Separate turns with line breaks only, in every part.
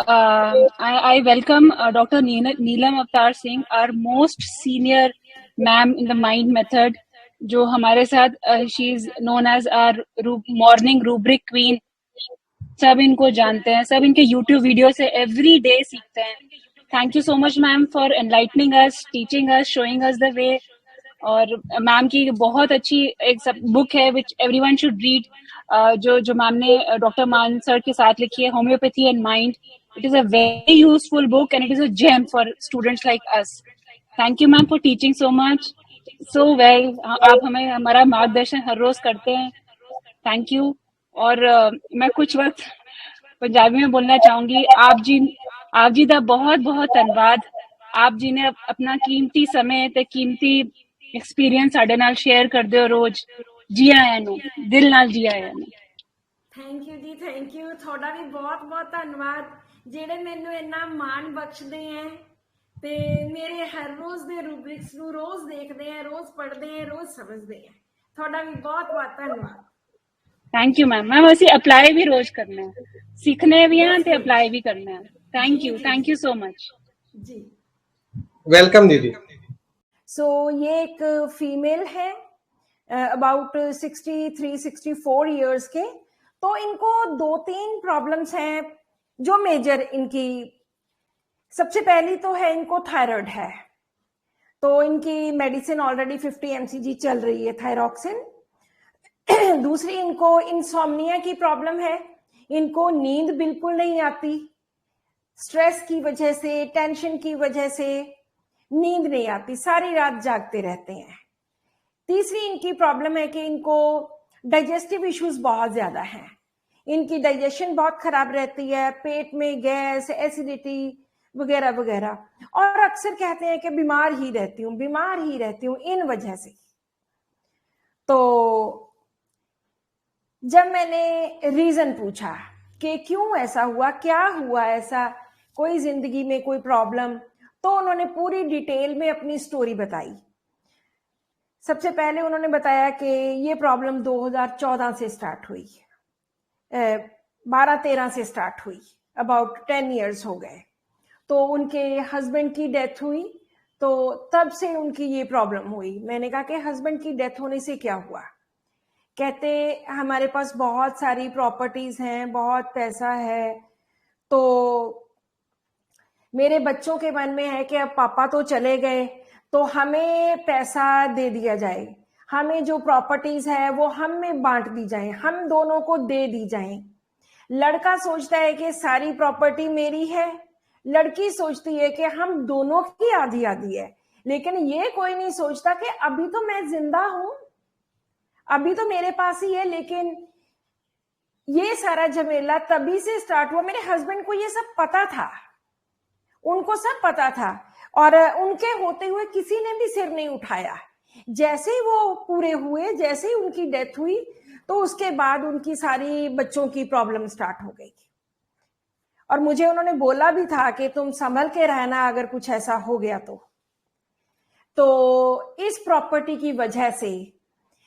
I welcome Dr. Neelam Avtar Singh, our most senior ma'am in the Mind Method, जो हमारे साथ she is known as our morning rubric queen. सब इनको जानते हैं, सब इनके YouTube वीडियो से एवरी डे सीखते हैं. Thank you so much ma'am for enlightening us, teaching us, showing us the way. और मैम की बहुत अच्छी एक बुक है विच एवरीवन शुड रीड, जो मैम ने डॉक्टर मान सर के साथ लिखी है, homeopathy and mind. It is a very useful book and it is a gem for students like us. Thank you ma'am for teaching so much so well. आप हमें हमारा मार्गदर्शन हर रोज करते हैं. Thank you. और मैं कुछ वक्त पंजाबी में बोलना चाहूंगी. आप जी दा बहुत बहुत धन्यवाद. आप जी ने अपना कीमती समय ते कीमती एक्सपीरियंस साडे नाल शेयर करदे हो रोज. जी आया नु, दिल नाल जी आया नु.
थैंक यू जी, थैंक यू. थोड़ा भी बहुत बहुत धन्यवाद ਜਿਹੜੇ ਮੈਨੂੰ ਇੰਨਾ ਮਾਣ ਬਖਸ਼ਦੇ ਹੈ ਤੇ ਮੇਰੇ ਹਰ ਰੋਜ਼ ਦੇ ਰੂਬਰਿਕਸ ਨੂੰ ਰੋਜ਼ ਦੇਖਦੇ ਹੈ, ਰੋਜ਼ ਪੜ੍ਹਦੇ ਹੈ, ਰੋਜ਼ ਸਮਝਦੇ ਹੈ. ਤੁਹਾਡਾ ਵੀ ਬਹੁਤ ਬਹੁਤ ਧੰਨਵਾਦ.
Thank you ma'am. मैम ਅਸੀਂ अप्लाई भी रोज करना है, सीखने भी हैं ते अप्लाई भी करना है. थैंक यू सो मच
जी.
वेलकम दीदी.
सो ये एक फीमेल है अबाउट 63-64 ईयर्स के. तो इनको 2-3 प्रॉब्लम्स हैं जो मेजर इनकी. सबसे पहली तो है इनको थायराइड है, तो इनकी मेडिसिन ऑलरेडी 50 mcg चल रही है थायरॉक्सिन. दूसरी इनको इंसोम्निया की प्रॉब्लम है. इनको नींद बिल्कुल नहीं आती, स्ट्रेस की वजह से, टेंशन की वजह से नींद नहीं आती, सारी रात जागते रहते हैं. तीसरी इनकी प्रॉब्लम है कि इनको डाइजेस्टिव इश्यूज बहुत ज्यादा हैं. इनकी डाइजेशन बहुत खराब रहती है, पेट में गैस, एसिडिटी वगैरह वगैरह. और अक्सर कहते हैं कि बीमार ही रहती हूँ इन वजह से. तो जब मैंने रीजन पूछा कि क्यों ऐसा हुआ, क्या हुआ ऐसा, कोई जिंदगी में कोई प्रॉब्लम, तो उन्होंने पूरी डिटेल में अपनी स्टोरी बताई. सबसे पहले उन्होंने बताया कि ये प्रॉब्लम 2014 से स्टार्ट हुई, 12-13 से स्टार्ट हुई, अबाउट 10 इयर्स हो गए. तो उनके हस्बैंड की डेथ हुई, तो तब से उनकी ये प्रॉब्लम हुई. मैंने कहा कि हस्बैंड की डेथ होने से क्या हुआ. कहते हमारे पास बहुत सारी प्रॉपर्टीज हैं, बहुत पैसा है, तो मेरे बच्चों के मन में है कि अब पापा तो चले गए तो हमें पैसा दे दिया जाए, हमें जो प्रॉपर्टीज है वो हम में बांट दी जाए, हम दोनों को दे दी जाए. लड़का सोचता है कि सारी प्रॉपर्टी मेरी है, लड़की सोचती है कि हम दोनों की आधी आधी है. लेकिन ये कोई नहीं सोचता कि अभी तो मैं जिंदा हूं, अभी तो मेरे पास ही है. लेकिन ये सारा झमेला तभी से स्टार्ट हुआ. मेरे हस्बैंड को ये सब पता था, उनको सब पता था, और उनके होते हुए किसी ने भी सिर नहीं उठाया. जैसे ही वो पूरे हुए, जैसे ही उनकी डेथ हुई, तो उसके बाद उनकी सारी बच्चों की प्रॉब्लम स्टार्ट हो गई. और मुझे उन्होंने बोला भी था कि तुम संभल के रहना अगर कुछ ऐसा हो गया तो इस प्रॉपर्टी की वजह से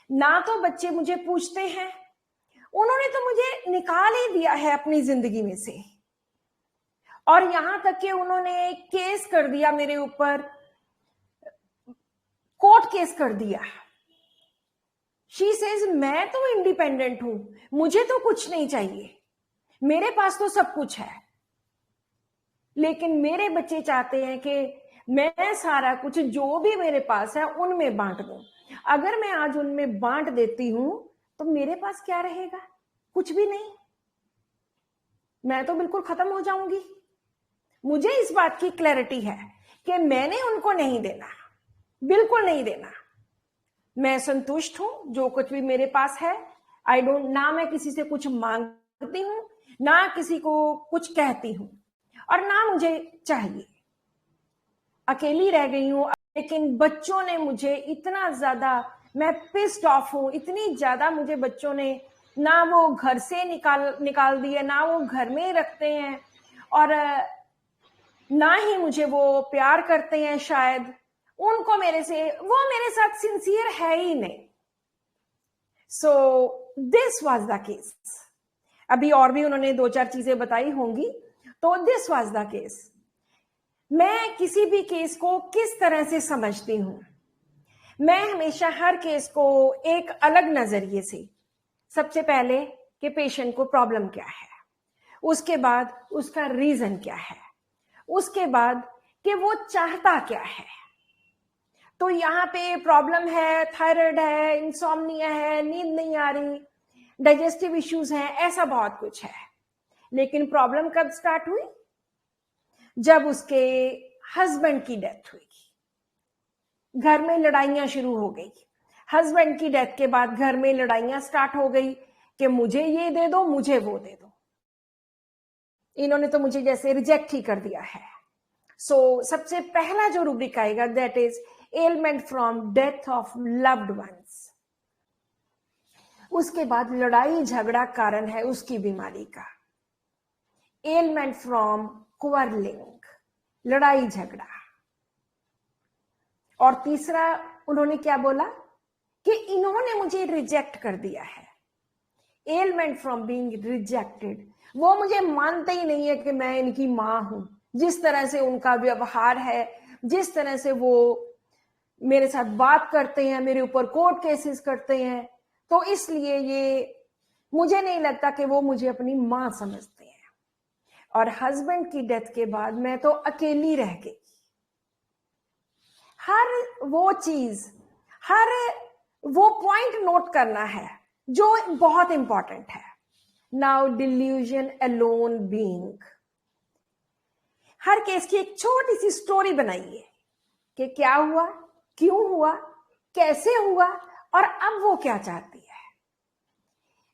ना तो बच्चे मुझे पूछते हैं, उन्होंने तो मुझे निकाल ही दिया है अपनी जिंदगी में से. और यहां तक कि उन्होंने केस कर दिया मेरे ऊपर, कोर्ट केस कर दिया. शी सेज मैं तो इंडिपेंडेंट हूं, मुझे तो कुछ नहीं चाहिए, मेरे पास तो सब कुछ है. लेकिन मेरे बच्चे चाहते हैं कि मैं सारा कुछ जो भी मेरे पास है उनमें बांट दूं. अगर मैं आज उनमें बांट देती हूं तो मेरे पास क्या रहेगा, कुछ भी नहीं, मैं तो बिल्कुल खत्म हो जाऊंगी. मुझे इस बात की क्लैरिटी है कि मैंने उनको नहीं देना, बिल्कुल नहीं देना. मैं संतुष्ट हूं जो कुछ भी मेरे पास है. आई डोंट, ना मैं किसी से कुछ मांगती हूं, ना किसी को कुछ कहती हूं, और ना मुझे चाहिए. अकेली रह गई हूं. लेकिन बच्चों ने मुझे इतना ज्यादा, मैं पिस्ड ऑफ हूं, इतनी ज्यादा मुझे बच्चों ने, ना वो घर से निकाल दिए, ना वो घर में रखते हैं, और ना ही मुझे वो प्यार करते हैं. शायद उनको मेरे से, वो मेरे साथ सिंसियर है ही नहीं. So this was the case. अभी और भी उन्होंने 2-4 चीजें बताई होंगी. तो दिस वाज द केस। मैं किसी भी केस को किस तरह से समझती हूं, मैं हमेशा हर केस को एक अलग नजरिए से, सबसे पहले कि पेशेंट को प्रॉब्लम क्या है, उसके बाद उसका रीजन क्या है, उसके बाद कि वो चाहता क्या है। तो यहाँ पे प्रॉब्लम है, थायराइड है, इंसोम्निया है, नींद नहीं आ रही, डाइजेस्टिव इश्यूज हैं, ऐसा बहुत कुछ है। लेकिन प्रॉब्लम कब स्टार्ट हुई? जब उसके हस्बैंड की डेथ हुई, घर में लड़ाइयां शुरू हो गई। हस्बैंड की डेथ के बाद घर में लड़ाइयां स्टार्ट हो गई कि मुझे ये दे दो, मुझे वो दे दो। इन्होंने तो मुझे जैसे रिजेक्ट ही कर दिया है। सो सबसे पहला जो रूब्रिक आएगा that is ailment from death of loved ones. उसके बाद लड़ाई झगड़ा कारण है उसकी बीमारी का, एलमेंट फ्रॉम क्वारलिंग, लड़ाई झगड़ा। और तीसरा उन्होंने क्या बोला कि इन्होंने मुझे रिजेक्ट कर दिया है, एलमेंट फ्रॉम बीइंग रिजेक्टेड। वो मुझे मानते ही नहीं है कि मैं इनकी मां हूं। जिस तरह से उनका व्यवहार है, जिस तरह से वो मेरे साथ बात करते हैं, मेरे ऊपर कोर्ट केसेस करते हैं, तो इसलिए ये मुझे नहीं लगता कि वो मुझे अपनी मां समझते हैं। और हस्बैंड की डेथ के बाद मैं तो अकेली रह गई। हर वो चीज, हर वो पॉइंट नोट करना है जो बहुत इंपॉर्टेंट है। Now delusion alone being. हर केस की एक छोटी सी स्टोरी बनाइए कि क्या हुआ, क्यों हुआ, कैसे हुआ और अब वो क्या चाहती है।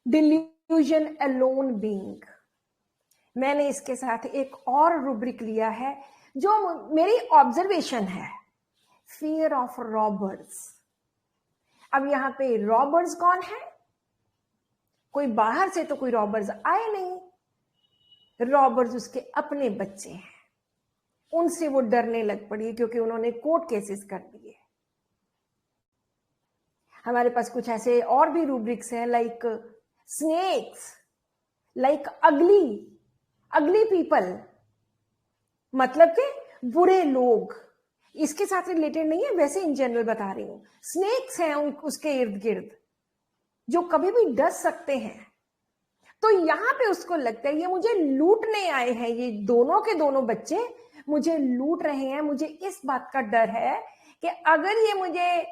Delusion alone being. मैंने इसके साथ एक और रूब्रिक लिया है जो मेरी ऑब्जर्वेशन है, फियर ऑफ रॉबर्स। अब यहां पे रॉबर्स कौन है? कोई बाहर से तो कोई रॉबर्स आए नहीं, रॉबर्स उसके अपने बच्चे हैं। उनसे वो डरने लग पड़ी क्योंकि उन्होंने कोर्ट केसेस कर दिए। हमारे पास कुछ ऐसे और भी रूब्रिक्स हैं, लाइक स्नेक्स, लाइक अगली पीपल, मतलब के बुरे लोग। इसके साथ रिलेटेड नहीं है, वैसे इन जनरल बता रही हूं। स्नेक्स हैं उसके इर्द गिर्द जो कभी भी डस सकते हैं। तो यहां पे उसको लगता है ये मुझे लूटने आए हैं, ये दोनों के दोनों बच्चे मुझे लूट रहे हैं। मुझे इस बात का डर है कि अगर ये मुझे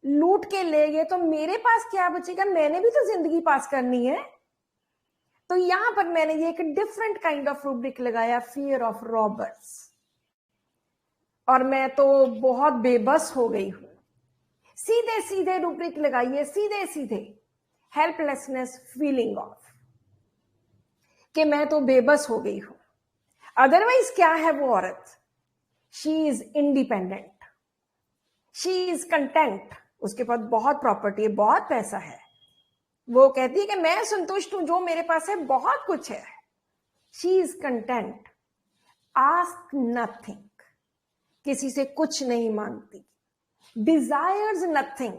लूट के ले गए तो मेरे पास क्या बचेगा, मैंने भी तो जिंदगी पास करनी है। तो यहां पर मैंने ये एक डिफरेंट काइंड ऑफ रूब्रिक लगाया, फियर ऑफ रॉबर्स। और मैं तो बहुत बेबस हो गई हूं। सीधे सीधे रूब्रिक लगाइए, सीधे सीधे हेल्पलेसनेस फीलिंग ऑफ, कि मैं तो बेबस हो गई हूं। अदरवाइज क्या है वो औरत? She is independent, she is content. उसके पास बहुत प्रॉपर्टी है, बहुत पैसा है। वो कहती है कि मैं संतुष्ट हूं, जो मेरे पास है बहुत कुछ है। She is content, ask nothing, किसी से कुछ नहीं मांगती। डिजायर्स नथिंग,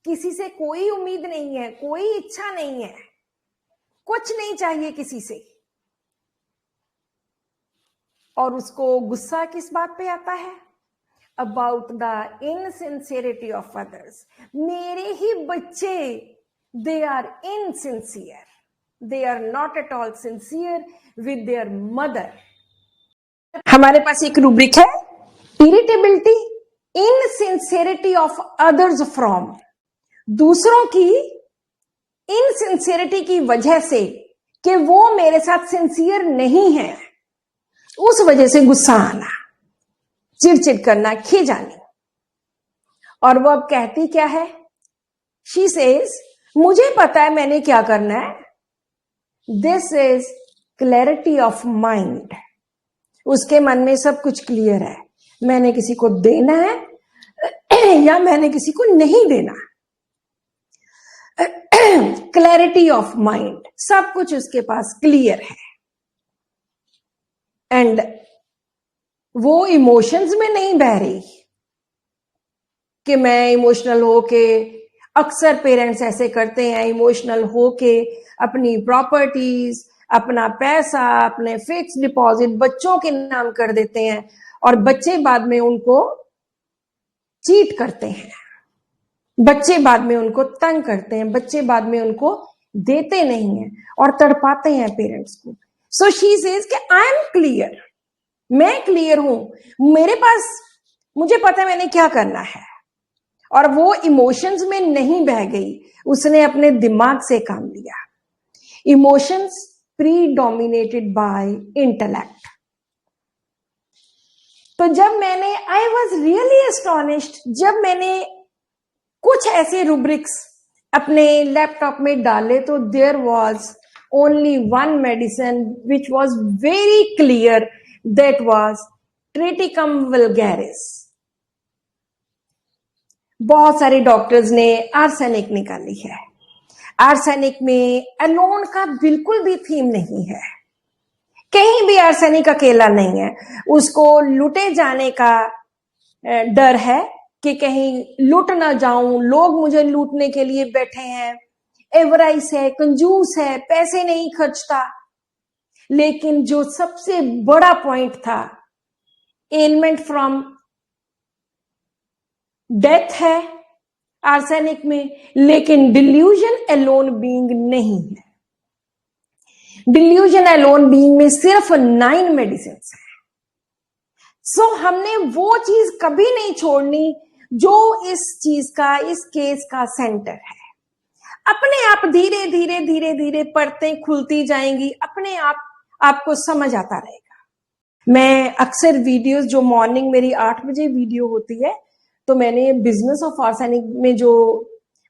किसी से कोई उम्मीद नहीं है, कोई इच्छा नहीं है, कुछ नहीं चाहिए किसी से। और उसको गुस्सा किस बात पे आता है? About the insincerity of others. मेरे ही बच्चे, they are insincere, they are not at all sincere with their mother. हमारे पास एक रूब्रिक है, irritability, insincerity of others from, दूसरों की इनसिंसियरिटी की वजह से कि वो मेरे साथ सिंसियर नहीं है, उस वजह से गुस्सा आना, चिड़चिड़ करना, खिजानी। और वो अब कहती क्या है? शी सेज, मुझे पता है मैंने क्या करना है। This is clarity of mind. उसके मन में सब कुछ क्लियर है, मैंने किसी को देना है या मैंने किसी को नहीं देना। क्लैरिटी ऑफ माइंड, सब कुछ उसके पास क्लियर है। एंड वो इमोशंस में नहीं बह रही कि मैं इमोशनल हो के, अक्सर पेरेंट्स ऐसे करते हैं, इमोशनल हो के अपनी प्रॉपर्टीज, अपना पैसा, अपने फिक्स डिपॉजिट बच्चों के नाम कर देते हैं और बच्चे बाद में उनको चीट करते हैं, बच्चे बाद में उनको तंग करते हैं, बच्चे बाद में उनको देते नहीं हैं और तड़पाते हैं पेरेंट्स को। सो शी सेज कि आई एम क्लियर, मैं क्लियर हूं, मेरे पास, मुझे पता है मैंने क्या करना है। और वो इमोशंस में नहीं बह गई, उसने अपने दिमाग से काम लिया। Emotions predominated by intellect. तो जब मैंने, आई वॉज रियली एस्टोनिश्ड, जब मैंने कुछ ऐसे रूब्रिक्स अपने लैपटॉप में डाले तो there was only one medicine which was very clear, that was Triticum vulgaris. बहुत सारे डॉक्टर्स ने आर्सेनिक निकाली है, आर्सेनिक में एलोन का बिल्कुल भी थीम नहीं है, कहीं भी आर्सेनिक अकेला नहीं है। उसको लुटे जाने का डर है कि कहीं लुट ना जाऊं, लोग मुझे लूटने के लिए बैठे हैं, एवराइस है, कंजूस है, पैसे नहीं खर्चता। लेकिन जो सबसे बड़ा पॉइंट था, एलिमेंट फ्रॉम डेथ है आर्सेनिक में, लेकिन डिल्यूजन एलोन बीइंग नहीं है। डिल्यूजन एलोन बीइंग में सिर्फ 9 मेडिसिन है। सो हमने वो चीज कभी नहीं छोड़नी जो इस चीज का, इस केस का सेंटर है। अपने आप धीरे धीरे धीरे धीरे परतें खुलती जाएंगी, अपने आप आपको समझ आता रहेगा। मैं अक्सर वीडियोस, जो मॉर्निंग मेरी 8 बजे वीडियो होती है, तो मैंने बिजनेस ऑफ आर्सेनिक में जो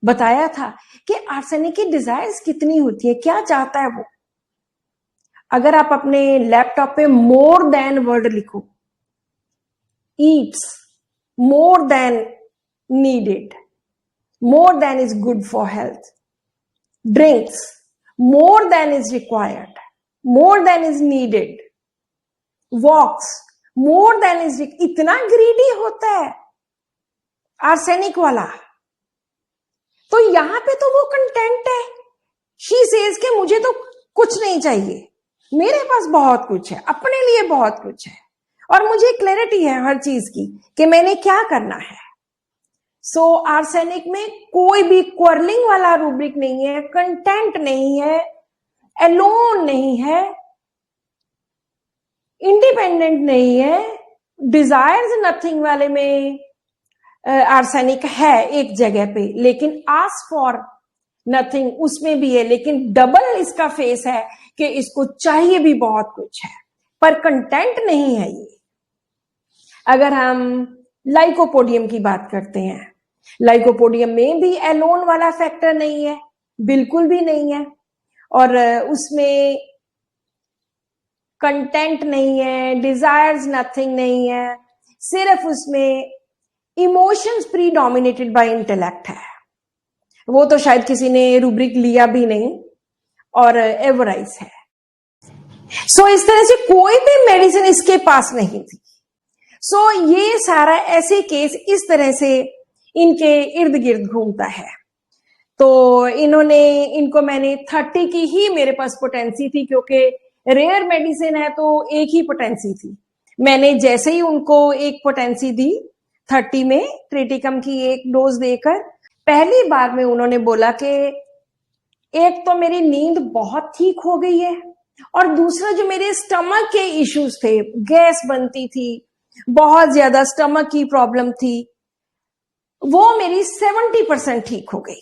बताया था कि आर्सेनिक की डिजायर्स कितनी होती है, क्या चाहता है वो। अगर आप अपने लैपटॉप पे मोर देन वर्ड लिखो, eats more than needed, more than is good for health, drinks more than is required, more than is needed, walks more than is, इतना ग्रीडी होता है आर्सेनिक वाला। तो यहां पे तो वो कंटेंट है, शी सेज के मुझे तो कुछ नहीं चाहिए, मेरे पास बहुत कुछ है, अपने लिए बहुत कुछ है, और मुझे क्लैरिटी है हर चीज की कि मैंने क्या करना है। सो आर्सेनिक में कोई भी क्वर्लिंग वाला रूब्रिक नहीं है, कंटेंट नहीं है, एलोन नहीं है, इंडिपेंडेंट नहीं है, डिजायर्स नथिंग वाले में आर्सेनिक है एक जगह पे, लेकिन आस्क फॉर नथिंग उसमें भी है, लेकिन डबल इसका फेस है कि इसको चाहिए भी बहुत कुछ है, पर कंटेंट नहीं है ये। अगर हम लाइकोपोडियम की बात करते हैं, लाइकोपोडियम में भी एलोन वाला फैक्टर नहीं है, बिल्कुल भी नहीं है, और उसमें कंटेंट नहीं है, डिजायर्स नथिंग नहीं है, सिर्फ उसमें इमोशंस प्रीडोमिनेटेड बाय इंटेलेक्ट है। वो तो शायद किसी ने रूब्रिक लिया भी नहीं, और एवराइज है। सो इस तरह से कोई भी मेडिसिन इसके पास नहीं थी। सो ये सारा ऐसे केस इस तरह से इनके इर्द गिर्द घूमता है। तो इनको मैंने 30 की ही मेरे पास पोटेंसी थी, क्योंकि रेयर मेडिसिन है तो एक ही पोटेंसी थी। मैंने जैसे ही उनको एक पोटेंसी दी 30 में, ट्रिटिकम की एक डोज देकर, पहली बार में उन्होंने बोला कि एक तो मेरी नींद बहुत ठीक हो गई है, और दूसरा जो मेरे स्टमक के इश्यूज थे, गैस बनती थी, बहुत ज्यादा स्टमक की प्रॉब्लम थी, वो मेरी 70% ठीक हो गई।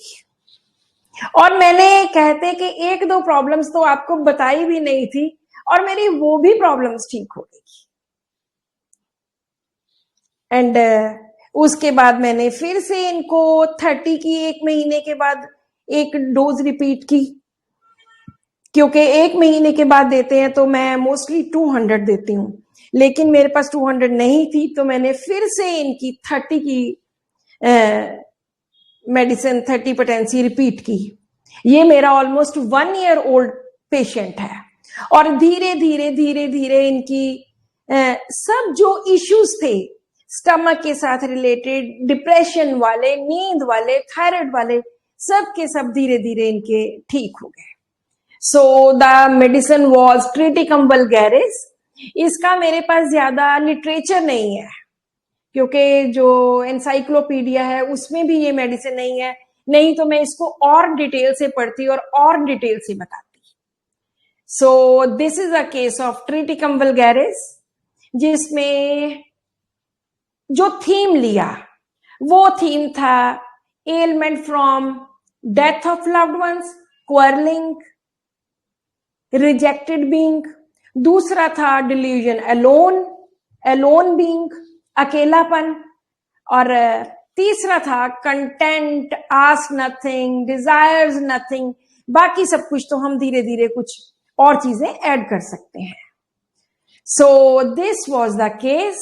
और मैंने कहते कि 1-2 प्रॉब्लम्स तो आपको बताई भी नहीं थी, और मेरी वो भी प्रॉब्लम्स ठीक हो गई। एंड उसके बाद मैंने फिर से इनको 30 की 1 महीने के बाद एक डोज रिपीट की, क्योंकि 1 महीने के बाद देते हैं तो मैं मोस्टली 200 देती हूँ, लेकिन मेरे पास 200 नहीं थी, तो मैंने फिर से इनकी 30 की मेडिसिन 30 पोटेंसी रिपीट की। ये मेरा ऑलमोस्ट 1 ईयर ओल्ड पेशेंट है, और धीरे धीरे धीरे धीरे इनकी सब जो इश्यूज थे स्टमक के साथ रिलेटेड, डिप्रेशन वाले, नींद वाले, थायराइड वाले, सब के सब धीरे धीरे इनके ठीक हो गए। So the medicine was Triticum vulgaris. इसका मेरे पास ज्यादा लिटरेचर नहीं है, क्योंकि जो एनसाइक्लोपीडिया है उसमें भी ये मेडिसिन नहीं है, नहीं तो मैं इसको और डिटेल से पढ़ती और डिटेल से बताती। So this is a case of Triticum vulgaris, जिसमें जो थीम लिया वो थीम था ailment from death of loved ones, quarrelling, rejected being. दूसरा था डिल्यूजन, अलोन बीइंग, अकेलापन। और तीसरा था content, ask nothing, desires nothing. बाकी सब कुछ तो हम धीरे धीरे कुछ और चीजें ऐड कर सकते हैं। So this was the case